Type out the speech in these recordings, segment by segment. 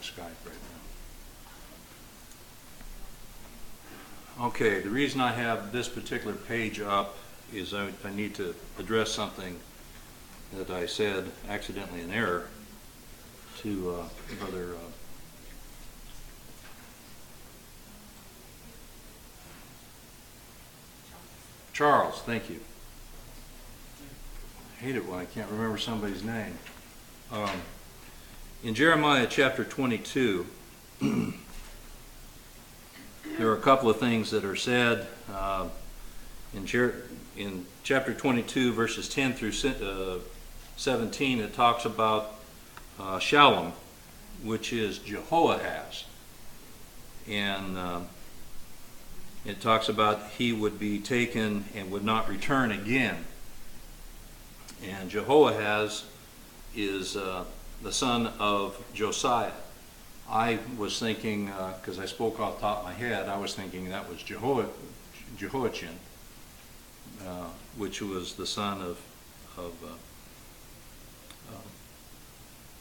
Skype right now. Okay, the reason I have this particular page up is I need to address something that I said accidentally in error to Brother Charles. Thank you. I hate it when I can't remember somebody's name. In Jeremiah chapter 22, there are a couple of things that are said. In chapter 22, verses 10 through 17, it talks about Shallum, which is Jehoahaz. And it talks about he would be taken and would not return again. And Jehoahaz is the son of Josiah. I was thinking, because I spoke off the top of my head, I was thinking that was Jehoiachin, which was the son of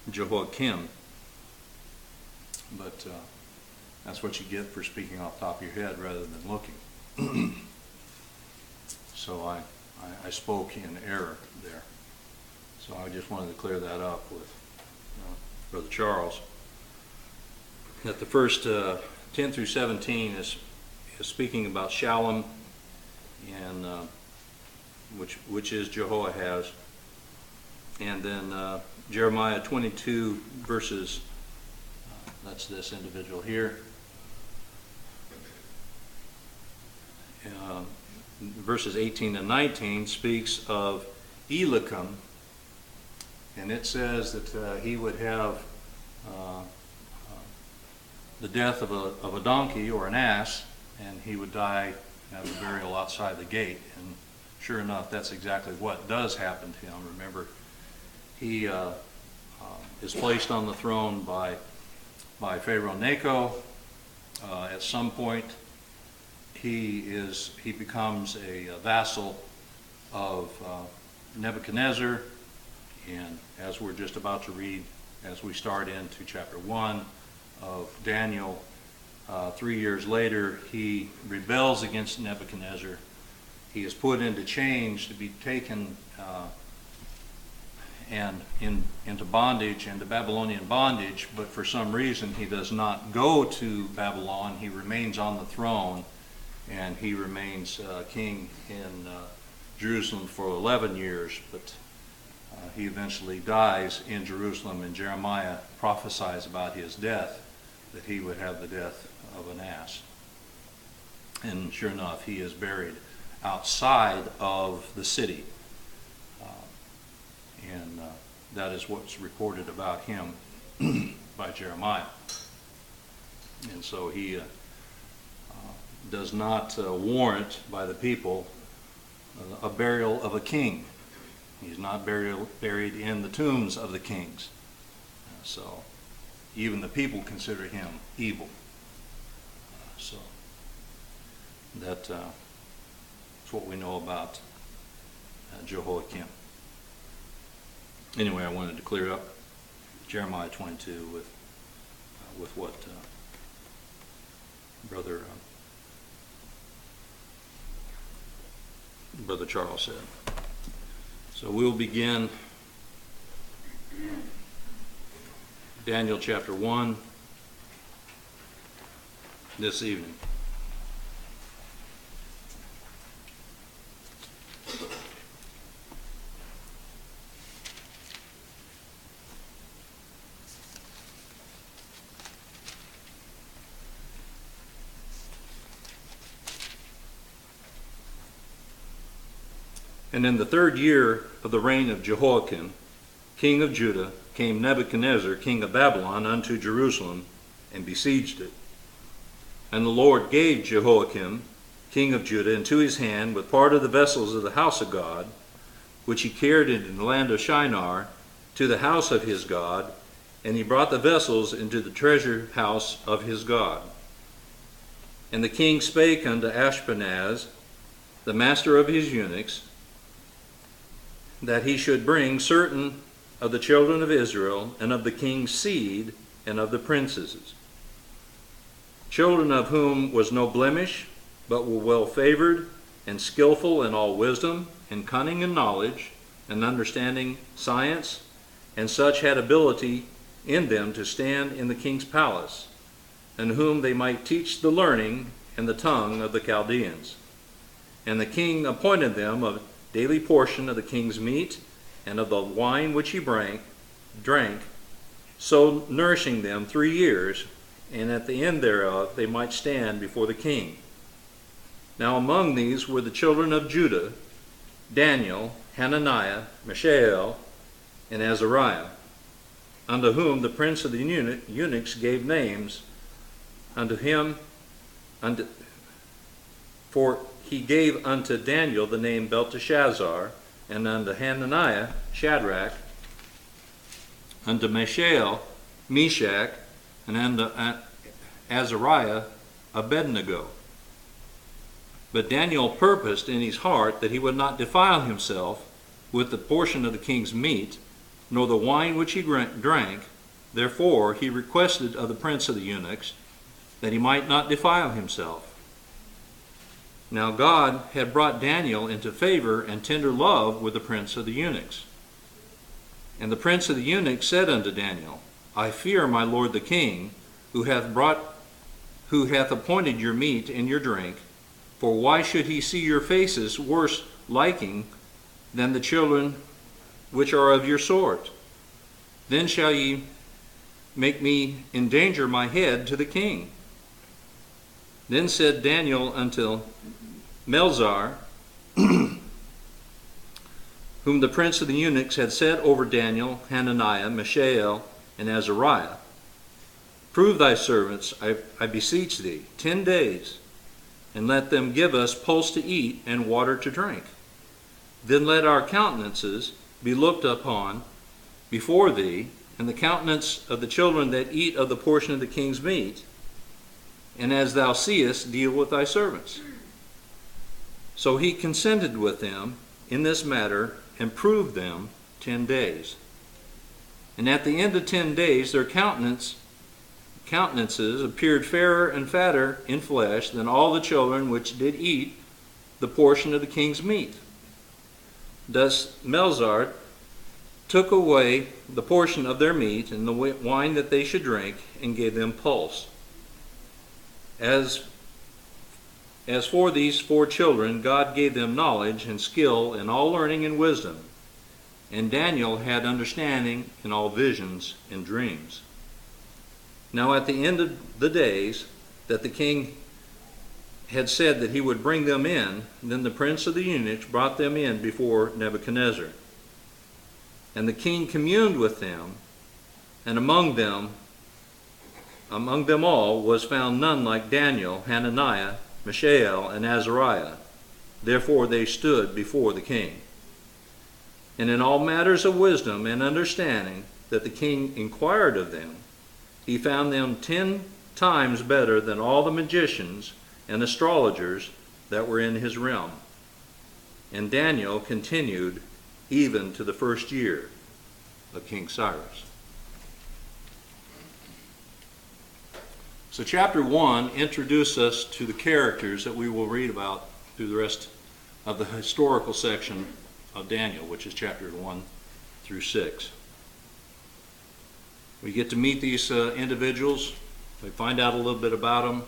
Jehoiakim. But that's what you get for speaking off the top of your head rather than looking. So I spoke in error there. So I just wanted to clear that up with Brother Charles. That the first 10 through 17 is speaking about Shallum, and which is Jehoahaz. And then Jeremiah 22 verses, that's this individual here. Verses 18 and 19 speaks of Eliakim, and it says that he would have the death of a donkey or an ass, and he would die and have a burial outside the gate. And sure enough, that's exactly what does happen to him. Remember, he is placed on the throne by Pharaoh Necho. At some point, he becomes a vassal of Nebuchadnezzar, and as we're just about to read, as we start into chapter 1 of Daniel, 3 years later, he rebels against Nebuchadnezzar. He is put into chains to be taken into bondage, into Babylonian bondage, but for some reason he does not go to Babylon. He remains on the throne, and he remains king in Jerusalem for 11 years, but he eventually dies in Jerusalem, and Jeremiah prophesies about his death, that he would have the death of an ass. And sure enough, he is buried outside of the city. And that is what's recorded about him by Jeremiah. And so he does not warrant by the people a burial of a king. He's not buried in the tombs of the kings. So even the people consider him evil. So that's what we know about Jehoiakim. Anyway, I wanted to clear up Jeremiah 22 with what Brother Charles said. So we'll begin Daniel chapter 1 this evening. And in the 3rd year of the reign of Jehoiakim, king of Judah, came Nebuchadnezzar, king of Babylon, unto Jerusalem, and besieged it. And the Lord gave Jehoiakim, king of Judah, into his hand with part of the vessels of the house of God, which he carried in the land of Shinar, to the house of his God, and he brought the vessels into the treasure house of his God. And the king spake unto Ashpenaz, the master of his eunuchs, that he should bring certain of the children of Israel and of the king's seed and of the princesses, children of whom was no blemish, but were well favored and skillful in all wisdom and cunning and knowledge and understanding science, and such had ability in them to stand in the king's palace, and whom they might teach the learning and the tongue of the Chaldeans. And the king appointed them a daily portion of the king's meat and of the wine which he drank, so nourishing them 3 years, and at the end thereof they might stand before the king. Now among these were the children of Judah, Daniel, Hananiah, Mishael, and Azariah, unto whom the prince of the eunuchs gave names, for he gave unto Daniel the name Belteshazzar, and unto Hananiah Shadrach, unto Mishael Meshach, and unto Azariah Abednego. But Daniel purposed in his heart that he would not defile himself with the portion of the king's meat, nor the wine which he drank. Therefore he requested of the prince of the eunuchs that he might not defile himself. Now God had brought Daniel into favor and tender love with the prince of the eunuchs. And the prince of the eunuchs said unto Daniel, I fear my lord the king, who hath appointed your meat and your drink, for why should he see your faces worse liking than the children which are of your sort? Then shall ye make me endanger my head to the king. Then said Daniel unto Melzar, whom the prince of the eunuchs had set over Daniel, Hananiah, Mishael, and Azariah, prove thy servants, I beseech thee, 10 days, and let them give us pulse to eat and water to drink. Then let our countenances be looked upon before thee, and the countenance of the children that eat of the portion of the king's meat, and as thou seest, deal with thy servants. So he consented with them in this matter, and proved them 10 days. And at the end of 10 days their countenances appeared fairer and fatter in flesh than all the children which did eat the portion of the king's meat. Thus Melzar took away the portion of their meat and the wine that they should drink, and gave them pulse. As for these 4 children, God gave them knowledge and skill in all learning and wisdom, and Daniel had understanding in all visions and dreams. Now at the end of the days that the king had said that he would bring them in, then the prince of the eunuchs brought them in before Nebuchadnezzar. And the king communed with them, and among them all was found none like Daniel, Hananiah, Mishael, and Azariah. Therefore they stood before the king. And in all matters of wisdom and understanding that the king inquired of them, he found them 10 times better than all the magicians and astrologers that were in his realm. And Daniel continued even to the 1st year of King Cyrus. So chapter 1 introduces us to the characters that we will read about through the rest of the historical section of Daniel, which is chapters 1 through 6. We get to meet these individuals. We find out a little bit about them.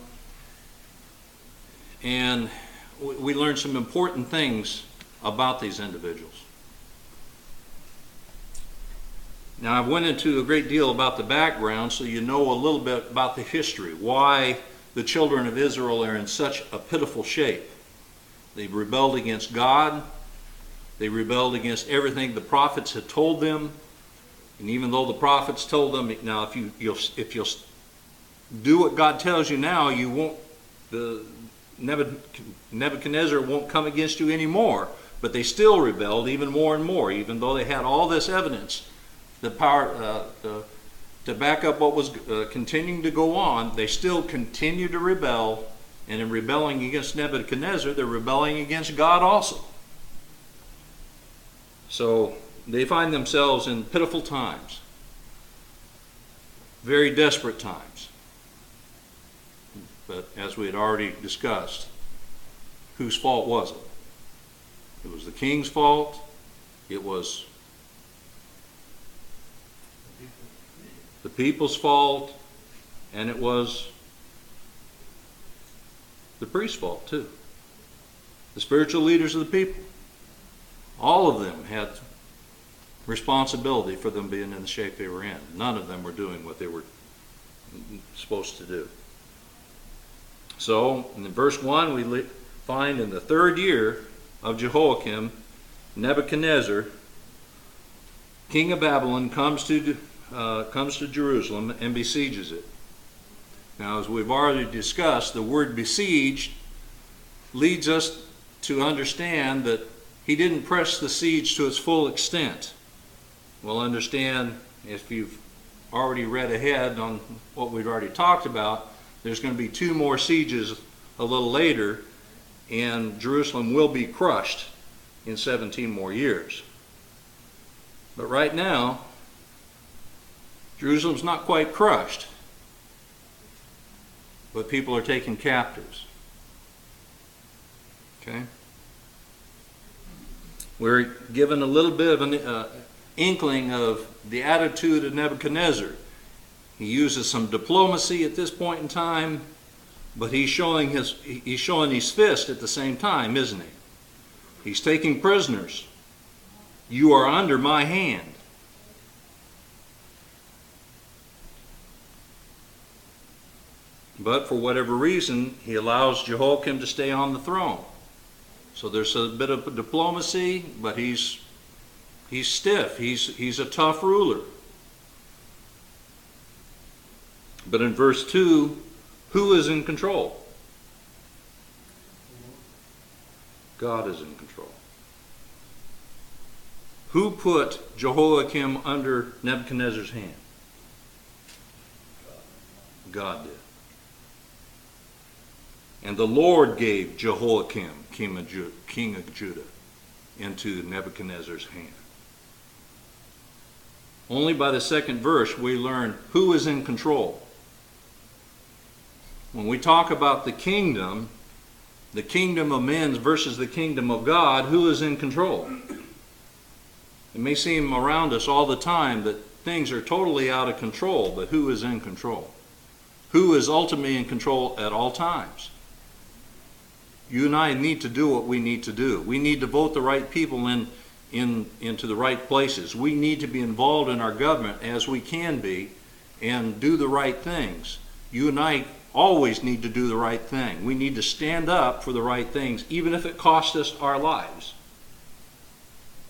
And we learn some important things about these individuals. Now, I went into a great deal about the background, so you know a little bit about the history, why the children of Israel are in such a pitiful shape. They rebelled against God. They rebelled against everything the prophets had told them. And even though the prophets told them, now if you'll do what God tells you now, you won't, Nebuchadnezzar won't come against you anymore. But they still rebelled even more and more, even though they had all this evidence, the power to back up what was continuing to go on. They still continued to rebel, and in rebelling against Nebuchadnezzar, they're rebelling against God also. So they find themselves in pitiful times. very desperate times. But as we had already discussed, whose fault was it? It was the king's fault. It was the people's fault. And it was the priest's fault too. The spiritual leaders of the people. All of them had responsibility for them being in the shape they were in. None of them were doing what they were supposed to do. So, in verse 1, we find in the 3rd year of Jehoiakim, Nebuchadnezzar, king of Babylon, comes to Jerusalem and besieges it. Now, as we've already discussed, the word besieged leads us to understand that he didn't press the siege to its full extent. We'll understand, if you've already read ahead on what we've already talked about, there's going to be 2 more sieges a little later, and Jerusalem will be crushed in 17 more years. But right now, Jerusalem's not quite crushed, but people are taken captives. Okay? We're given a little bit of an inkling of the attitude of Nebuchadnezzar. He uses some diplomacy at this point in time, but he's showing his fist at the same time, isn't he? He's taking prisoners. You are under my hand. But for whatever reason, he allows Jehoiakim to stay on the throne. So there's a bit of diplomacy, but he's stiff. He's a tough ruler. But in verse 2, who is in control? God is in control. Who put Jehoiakim under Nebuchadnezzar's hand? God did. And the Lord gave Jehoiakim, king of Judah, into Nebuchadnezzar's hand. Only by the 2nd verse we learn who is in control. When we talk about the kingdom of men versus the kingdom of God, who is in control? It may seem around us all the time that things are totally out of control, but who is in control? Who is ultimately in control at all times? You and I need to do what we need to do. We need to vote the right people into the right places. We need to be involved in our government as we can be and do the right things. You and I always need to do the right thing. We need to stand up for the right things, even if it costs us our lives.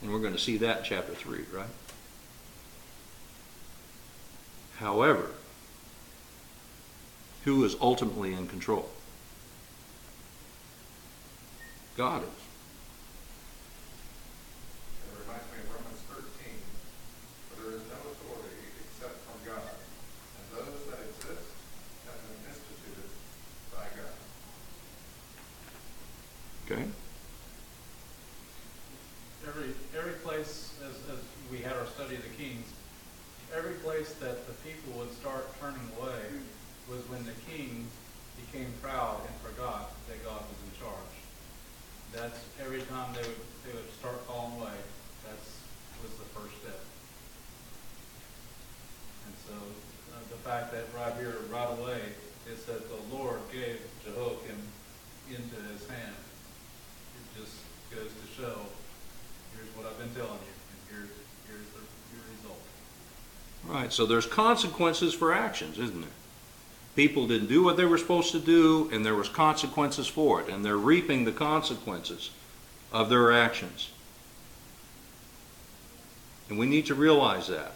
And we're going to see that in chapter 3, right? However, who is ultimately in control? God is. It reminds me of Romans 13, for there is no authority except from God, and those that exist have been instituted by God. Okay? Every place, as we had our study of the Kings, every place that the people would start turning away was when the king became proud and forgot that God was in charge. That's every time they would start falling away. That was the first step. And so the fact that right here, right away, it says the Lord gave Jehoiakim into his hand. It just goes to show, here's what I've been telling you, and here's the result. Right, so there's consequences for actions, isn't there? People didn't do what they were supposed to do, and there was consequences for it, and they're reaping the consequences of their actions. And we need to realize that.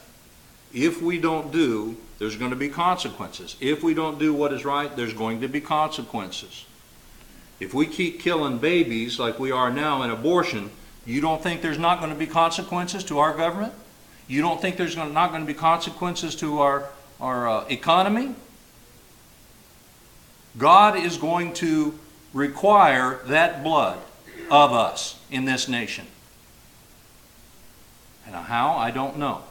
If we don't do, there's going to be consequences. If we don't do what is right, there's going to be consequences. If we keep killing babies like we are now in abortion, you don't think there's not going to be consequences to our government? You don't think there's not going to be consequences to our economy? God is going to require that blood of us in this nation. And how? I don't know.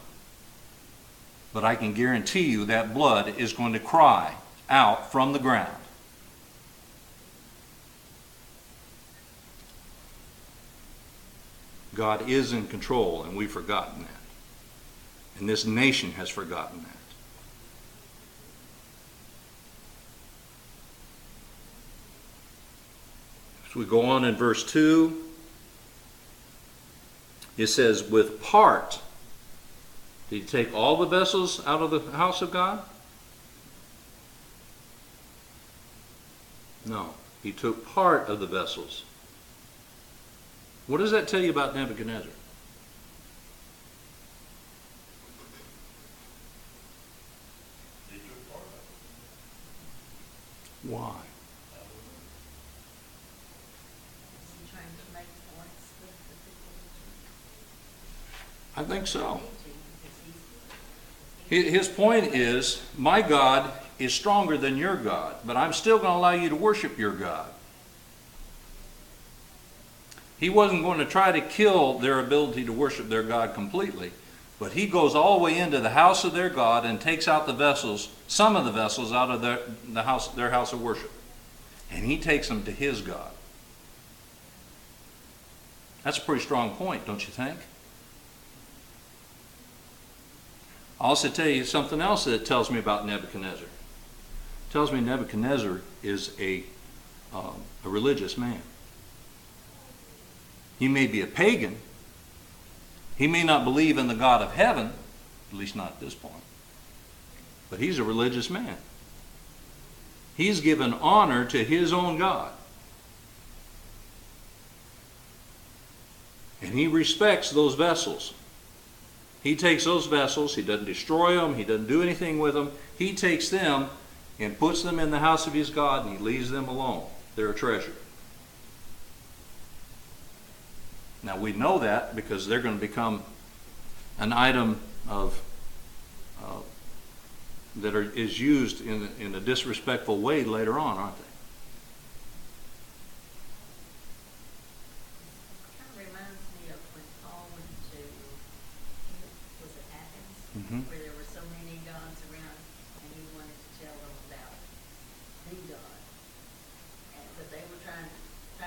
But I can guarantee you that blood is going to cry out from the ground. God is in control, and we've forgotten that. And this nation has forgotten that. As we go on in verse 2, it says, with part. Did he take all the vessels out of the house of God? No. He took part of the vessels. What does that tell you about Nebuchadnezzar? Why? I think so. His point is, my God is stronger than your God, but I'm still going to allow you to worship your God. He wasn't going to try to kill their ability to worship their God completely, but he goes all the way into the house of their God and takes out the vessels, some of the vessels out of their house of worship. And he takes them to his God. That's a pretty strong point, don't you think? I'll also tell you something else that it tells me about Nebuchadnezzar. It tells me Nebuchadnezzar is a religious man. He may be a pagan. He may not believe in the God of heaven, at least not at this point. But he's a religious man. He's given honor to his own God. And he respects those vessels. He takes those vessels, he doesn't destroy them, he doesn't do anything with them. He takes them and puts them in the house of his God, and he leaves them alone. They're a treasure. Now we know that because they're going to become an item of that is used in a disrespectful way later on, aren't they? Mm-hmm. Where there were so many gods around, and he wanted to tell them about the God. But they were trying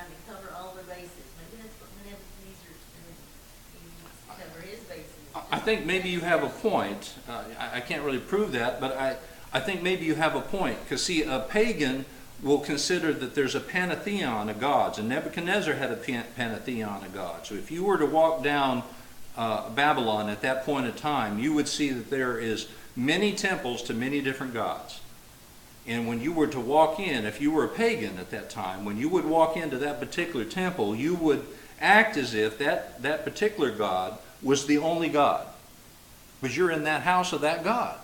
to cover all their bases. Maybe that's what Nebuchadnezzar's doing. He wants to cover his bases. I think maybe you have a point. I can't really prove that, but I think maybe you have a point. Because see, a pagan will consider that there's a pantheon of gods, and Nebuchadnezzar had a pantheon of gods. So if you were to walk down Babylon at that point in time, you would see that there is many temples to many different gods. And when you were to walk in, if you were a pagan at that time, when you would walk into that particular temple, you would act as if that particular god was the only god, because you're in that house of that god.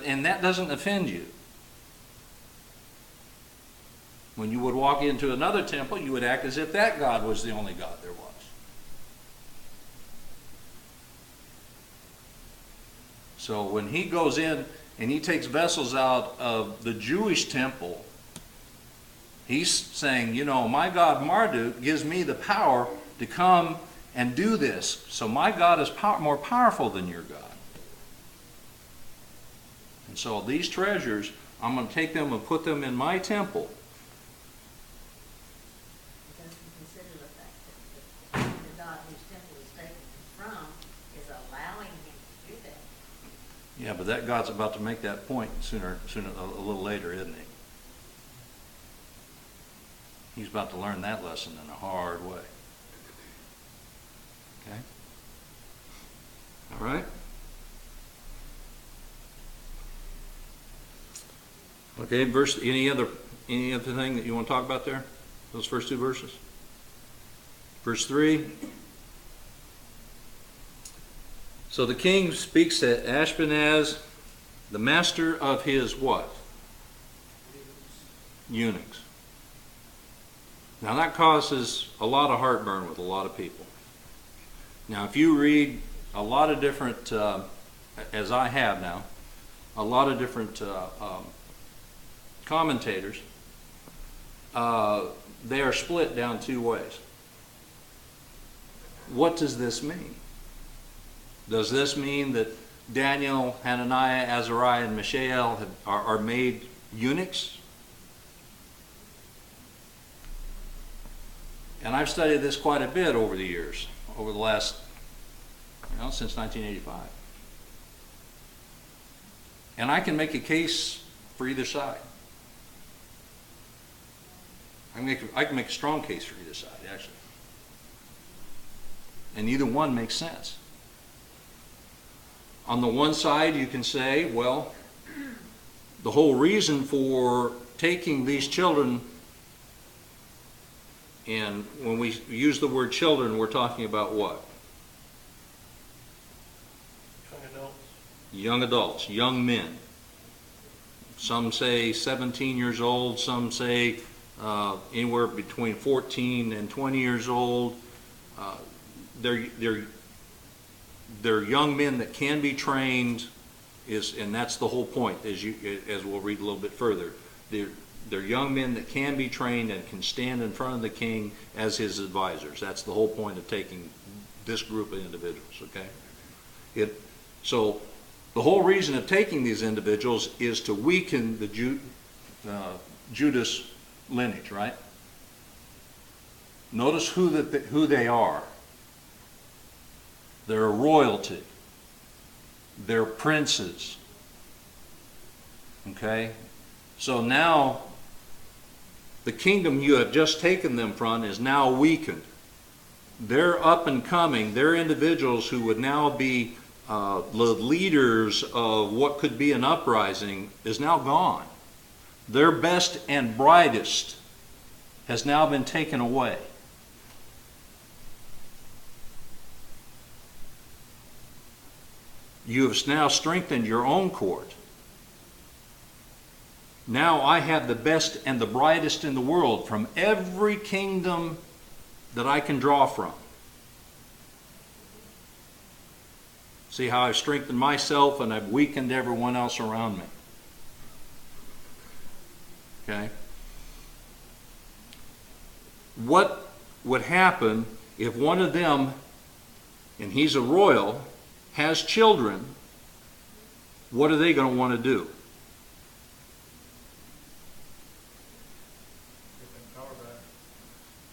And that doesn't offend you. When you would walk into another temple, you would act as if that god was the only god there was. So when he goes in and he takes vessels out of the Jewish temple, he's saying, you know, my God Marduk gives me the power to come and do this. So my God is more powerful than your God. And so these treasures, I'm going to take them and put them in my temple. He doesn't consider the fact that the God whose temple is taken from is allowing him to do that. Yeah, but that God's about to make that point sooner, a little later, isn't he? He's about to learn that lesson in a hard way. Okay? All right? Okay, any other thing that you want to talk about there? Those first two verses? Verse 3. So the king speaks to Ashpenaz, the master of his what? Eunuchs. Now that causes a lot of heartburn with a lot of people. Now if you read a lot of different, as I have now, a lot of different commentators, they are split down two ways. What does this mean? Does this mean that Daniel, Hananiah, Azariah, and Mishael are made eunuchs? And I've studied this quite a bit over the years, over the last, since 1985. And I can make a case for either side. I can make a strong case for either side, actually. And either one makes sense. On the one side, you can say, well, the whole reason for taking these children, and when we use the word children, we're talking about what? Young adults. Young adults, young men. Some say 17 years old, some say anywhere between 14 and 20 years old. They're young men that can be trained, and that's the whole point, as we'll read a little bit further. They're young men that can be trained and can stand in front of the king as his advisors. That's the whole point of taking this group of individuals, okay? So the whole reason of taking these individuals is to weaken the Judas lineage, right? Notice who they are. They're royalty. They're princes. Okay? So now, the kingdom you have just taken them from is now weakened. They're up and coming. They're individuals who would now be the leaders of what could be an uprising is now gone. Their best and brightest has now been taken away. You have now strengthened your own court. Now I have the best and the brightest in the world from every kingdom that I can draw from. See how I've strengthened myself and I've weakened everyone else around me. Okay? What would happen if one of them, and he's a royal, has children? What are they going to want to do?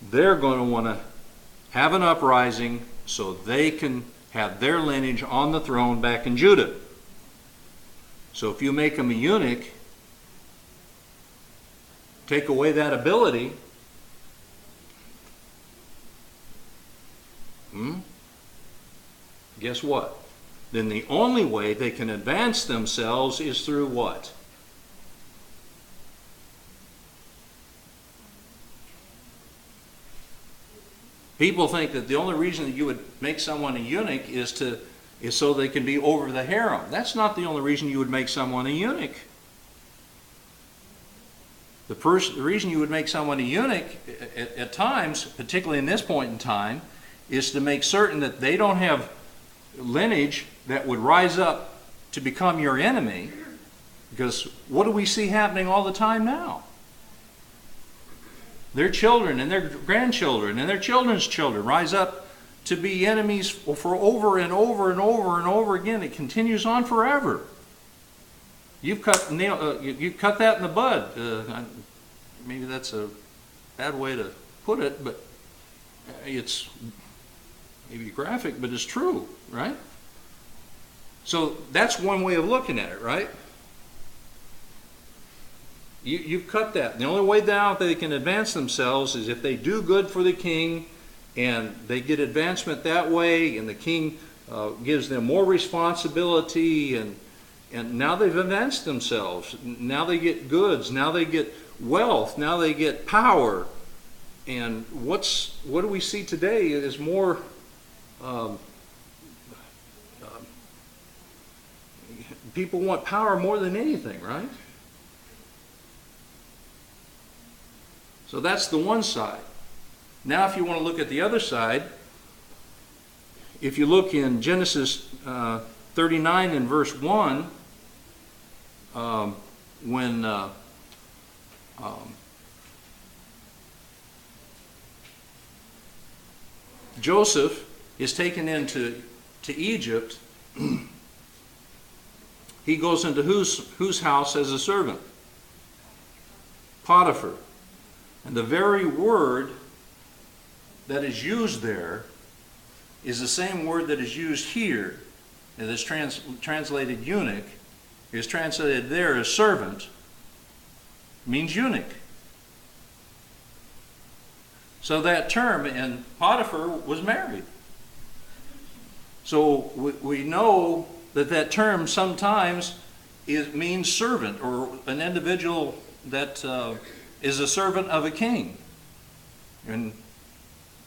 They're going to want to have an uprising so they can have their lineage on the throne back in Judah. So if you make them a eunuch, take away that ability, guess what? Then the only way they can advance themselves is through what? People think that the only reason that you would make someone a eunuch is so they can be over the harem. That's not the only reason you would make someone a eunuch. The reason you would make someone a eunuch at times, particularly in this point in time, is to make certain that they don't have lineage that would rise up to become your enemy. Because what do we see happening all the time now? Their children and their grandchildren and their children's children rise up to be enemies for over and over and over and over again. It continues on forever. You cut that in the bud. Maybe that's a bad way to put it, but it's maybe graphic, but it's true, right? So that's one way of looking at it, right? You've cut that. The only way now that they can advance themselves is if they do good for the king and they get advancement that way, and the king gives them more responsibility, and now they've advanced themselves. Now they get goods. Now they get wealth. Now they get power. And what do we see today is more people want power more than anything, right? So that's the one side. Now if you want to look at the other side, if you look in Genesis 39 and verse 1, when Joseph is taken into Egypt, he goes into whose house as a servant? Potiphar. And the very word that is used there is the same word that is used here. It is translated eunuch, is translated there as servant, means eunuch. So that term, and Potiphar was married. So we know that term sometimes means servant, or an individual that is a servant of a king. And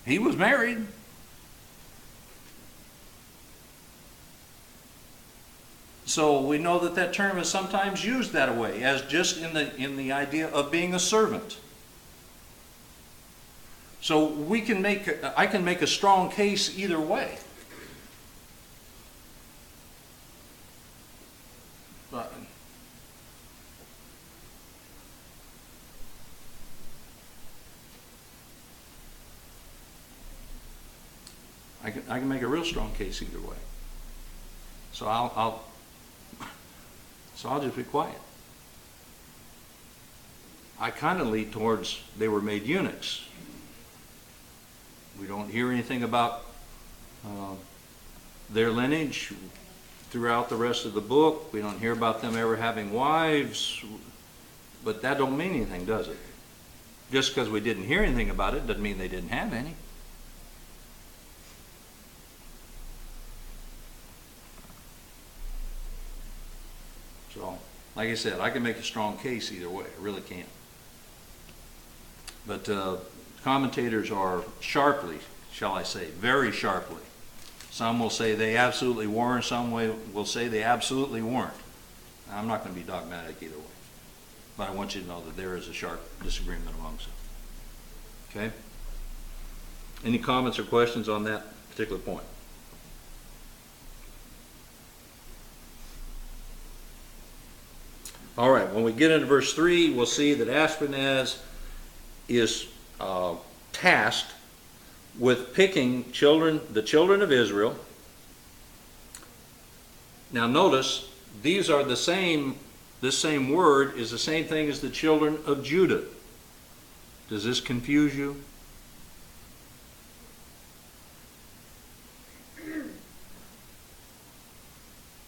he was married. So we know that term is sometimes used that way, as just in the idea of being a servant. So I can make a strong case either way. But I can make a real strong case either way. So I'll just be quiet. I kind of lean towards they were made eunuchs. We don't hear anything about their lineage throughout the rest of the book. We don't hear about them ever having wives. But that don't mean anything, does it? Just because we didn't hear anything about it doesn't mean they didn't have any. So, like I said, I can make a strong case either way. I really can. But commentators are sharply, shall I say, very sharply. Some will say they absolutely weren't. Some will say they absolutely weren't. I'm not going to be dogmatic either way. But I want you to know that there is a sharp disagreement amongst them. Okay? Any comments or questions on that particular point? All right, when we get into verse 3, we'll see that Ashpenaz is tasked with picking the children of Israel. Now notice, this same word is the same thing as the children of Judah. Does this confuse you?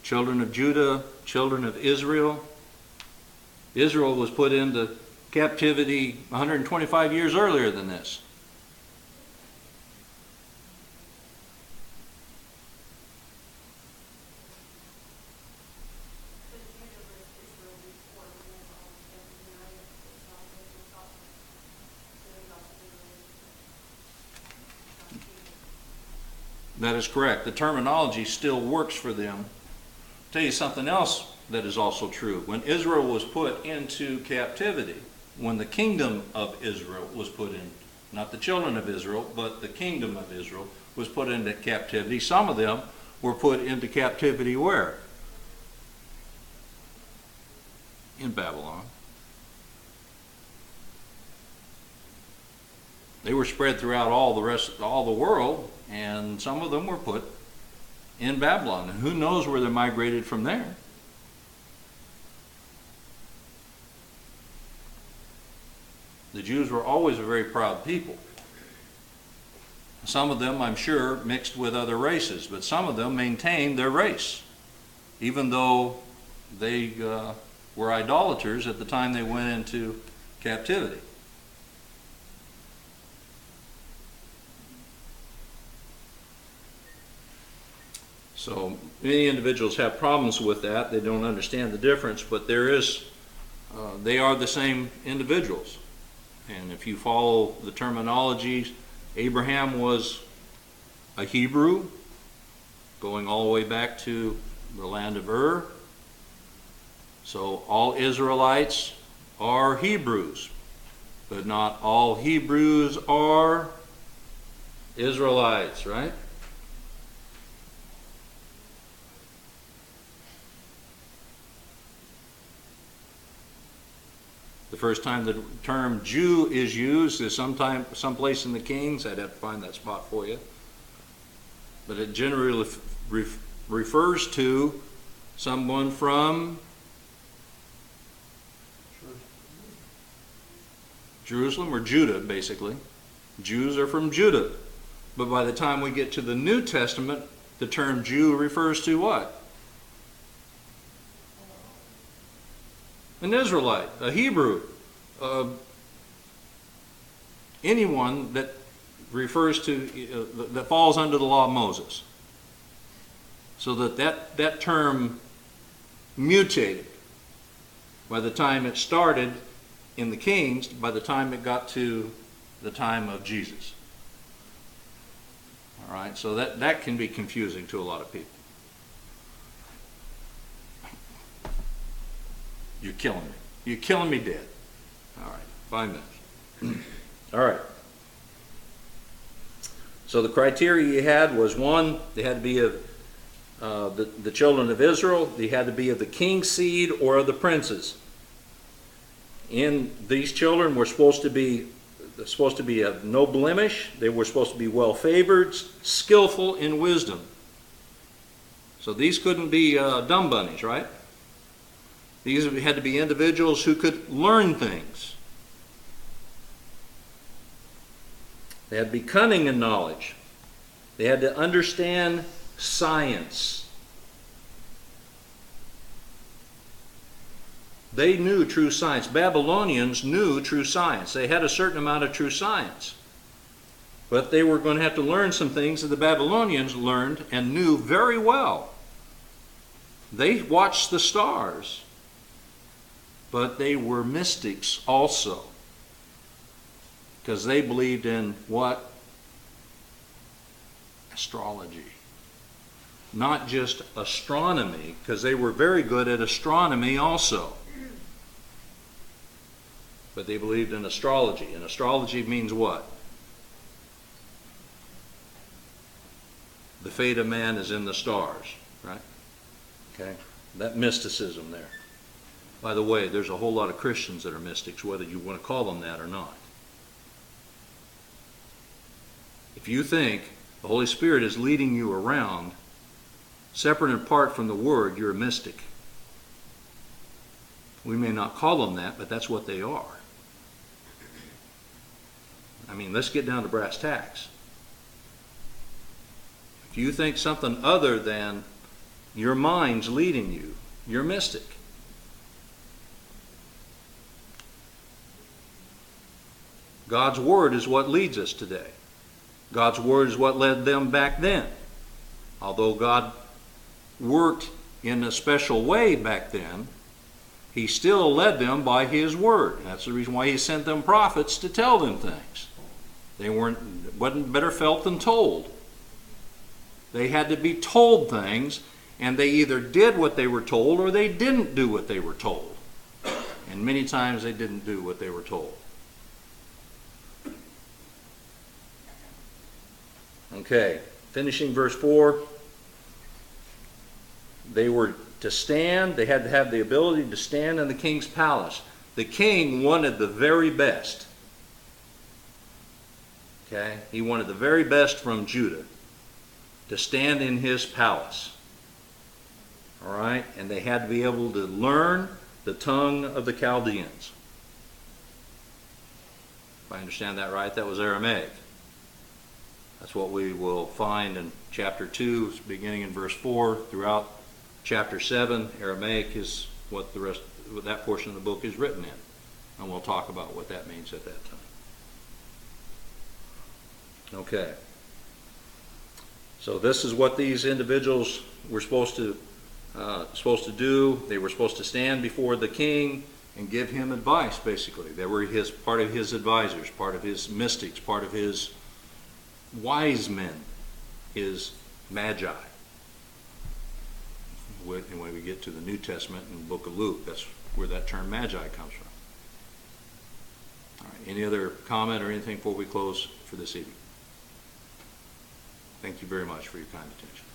Children of Judah, children of Israel. Israel was put into captivity 125 years earlier than this. That is correct. The terminology still works for them. I'll tell you something else that is also true. When Israel was put into captivity, when the kingdom of Israel was put in, not the children of Israel, but the kingdom of Israel was put into captivity, some of them were put into captivity where? In Babylon. They were spread throughout all the world, and some of them were put in Babylon. And who knows where they migrated from there? The Jews were always a very proud people. Some of them, I'm sure, mixed with other races, but some of them maintained their race, even though they were idolaters at the time they went into captivity. So many individuals have problems with that. They don't understand the difference, but they are the same individuals. And if you follow the terminologies, Abraham was a Hebrew, going all the way back to the land of Ur. So all Israelites are Hebrews, but not all Hebrews are Israelites, right? The first time the term Jew is used is someplace in the Kings. I'd have to find that spot for you. But it generally refers to someone from Jerusalem or Judah, basically. Jews are from Judah. But by the time we get to the New Testament, the term Jew refers to what? An Israelite, a Hebrew, anyone that refers to, that falls under the law of Moses. So that term mutated by the time it started in the Kings, by the time it got to the time of Jesus. All right, so that can be confusing to a lot of people. You're killing me. You're killing me dead. All right, 5 minutes. All right. So the criteria you had was, one, they had to be of the children of Israel. They had to be of the king's seed or of the princes. And these children were supposed to be of no blemish. They were supposed to be well favored, skillful in wisdom. So these couldn't be dumb bunnies, right? These had to be individuals who could learn things. They had to be cunning in knowledge. They had to understand science. They knew true science. Babylonians knew true science. They had a certain amount of true science. But they were going to have to learn some things that the Babylonians learned and knew very well. They watched the stars, but they were mystics also. Because they believed in what? Astrology. Not just astronomy, because they were very good at astronomy also. But they believed in astrology. And astrology means what? The fate of man is in the stars, right? Okay? That mysticism there. By the way, there's a whole lot of Christians that are mystics, whether you want to call them that or not. If you think the Holy Spirit is leading you around, separate and apart from the Word, you're a mystic. We may not call them that, but that's what they are. I mean, let's get down to brass tacks. If you think something other than your mind's leading you, you're a mystic. God's Word is what leads us today. God's Word is what led them back then. Although God worked in a special way back then, He still led them by His Word. That's the reason why He sent them prophets to tell them things. They wasn't better felt than told. They had to be told things, and they either did what they were told or they didn't do what they were told. And many times they didn't do what they were told. Okay, finishing verse 4. They were to stand, they had to have the ability to stand in the king's palace. The king wanted the very best. Okay, he wanted the very best from Judah to stand in his palace. All right, and they had to be able to learn the tongue of the Chaldeans. If I understand that right, that was Aramaic. That's what we will find in chapter 2, beginning in verse 4, throughout chapter 7. Aramaic is what that portion of the book is written in. And we'll talk about what that means at that time. Okay. So this is what these individuals were supposed to do. They were supposed to stand before the king and give him advice, basically. They were part of his advisors, part of his mystics, part of his wise men, his magi. When we get to the New Testament in the book of Luke, that's where that term magi comes from. All right, any other comment or anything before we close for this evening? Thank you very much for your kind attention.